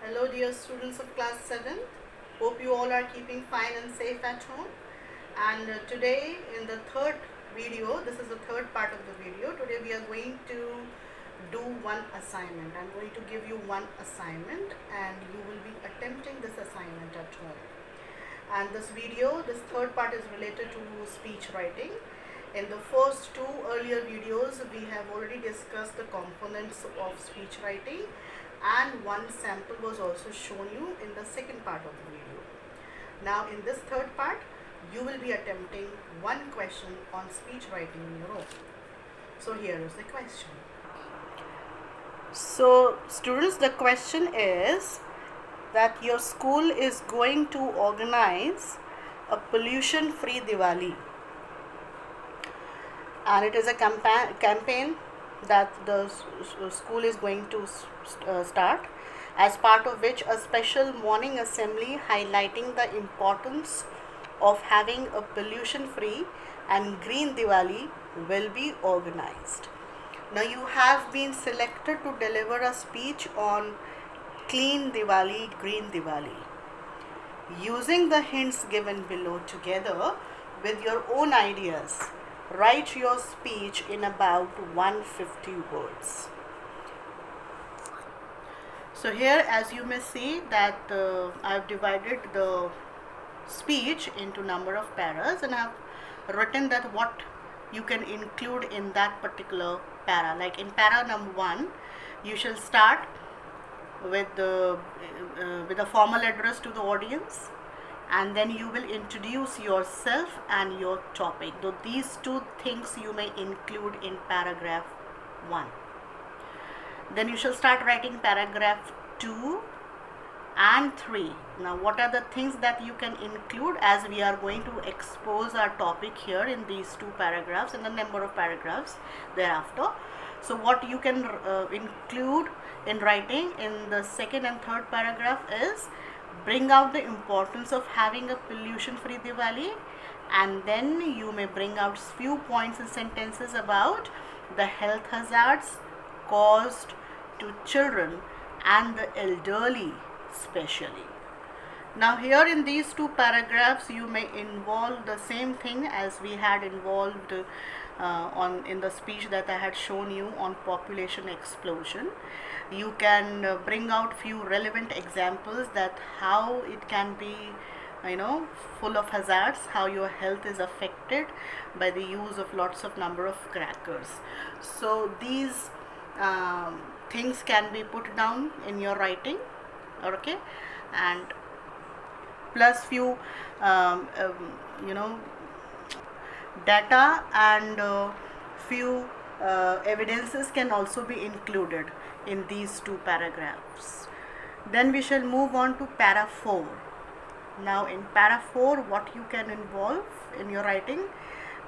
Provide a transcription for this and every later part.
Hello dear students of class 7th. Hope you all are keeping fine and safe at home. And today in the third video, this is the third part of the video. Today we are going to do one assignment. I'm going to give you one assignment and you will be attempting this assignment at home. And this video, this third part is related to speech writing. In the first two earlier videos, we have already discussed the components of speech writing, and one sample was also shown you in the second part of the video. Now in this third part, you will be attempting one question on speech writing in your own. So here is the question. So students, the question is that your school is going to organize a pollution free Diwali, and it is a campaign that the school is going to start, as part of which a special morning assembly highlighting the importance of having a pollution free and green Diwali will be organized. Now you have been selected to deliver a speech on clean Diwali, green Diwali. Using the hints given below together with your own ideas, write your speech in about 150 words. So here, as you may see, that I've divided the speech into number of paras, and I've written that what you can include in that particular para. Like in para number 1, you shall start with a formal address to the audience, and then you will introduce yourself and your topic. Though these two things you may include in paragraph 1. Then you shall start writing paragraph 2 and 3. Now what are the things that you can include, as we are going to expose our topic here in these two paragraphs and the number of paragraphs thereafter. So what you can include in writing in the second and third paragraph is bring out the importance of having a pollution free Diwali, and then you may bring out few points and sentences about the health hazards caused to children and the elderly especially. Now here in these two paragraphs you may involve the same thing as we had involved in the speech that I had shown you on population explosion. You can bring out few relevant examples that how it can be full of hazards, how your health is affected by the use of lots of number of crackers. So these things can be put down in your writing, okay, and plus few data and few evidences can also be included in these two paragraphs. Then we shall move on to para 4. Now in para 4, what you can involve in your writing,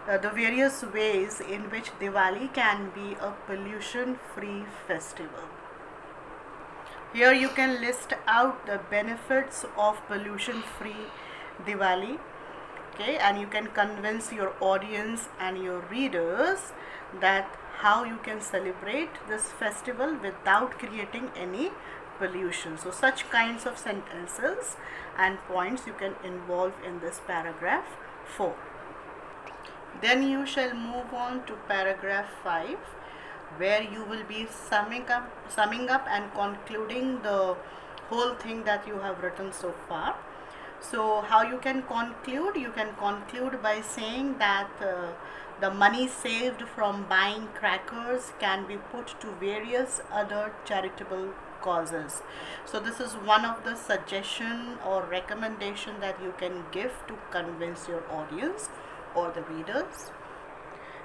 the various ways in which Diwali can be a pollution free festival. Here you can list out the benefits of pollution free Diwali, okay, and you can convince your audience and your readers that how you can celebrate this festival without creating any pollution. So such kinds of sentences and points you can involve in this paragraph 4. Then you shall move on to paragraph 5, where you will be summing up and concluding the whole thing that you have written so far. So how you can conclude? You can conclude by saying that the money saved from buying crackers can be put to various other charitable causes. So this is one of the suggestion or recommendation that you can give to convince your audience or the readers.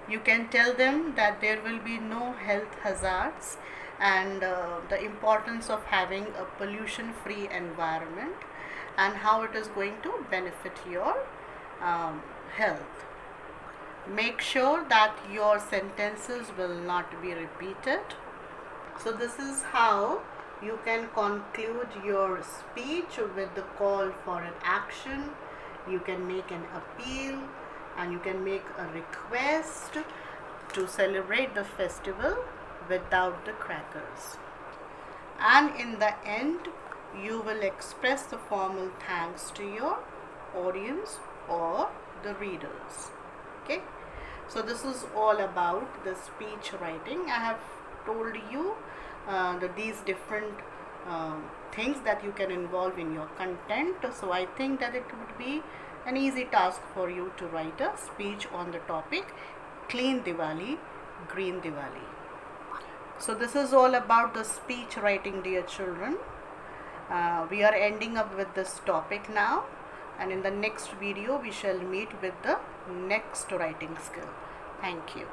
You can tell them that there will be no health hazards and the importance of having a pollution free environment and how it is going to benefit your health. Make sure that your sentences will not be repeated. So this is how you can conclude your speech with the call for an action. You can make an appeal and you can make a request to celebrate the festival without the crackers. And in the end, you will express the formal thanks to your audience or the readers. Okay, so this is all about the speech writing. I have told you these different things that you can involve in your content. So I think that it would be an easy task for you to write a speech on the topic Clean Diwali, Green Diwali. So this is all about the speech writing, dear children. We are ending up with this topic now, and in the next video we shall meet with the next writing skill. Thank you.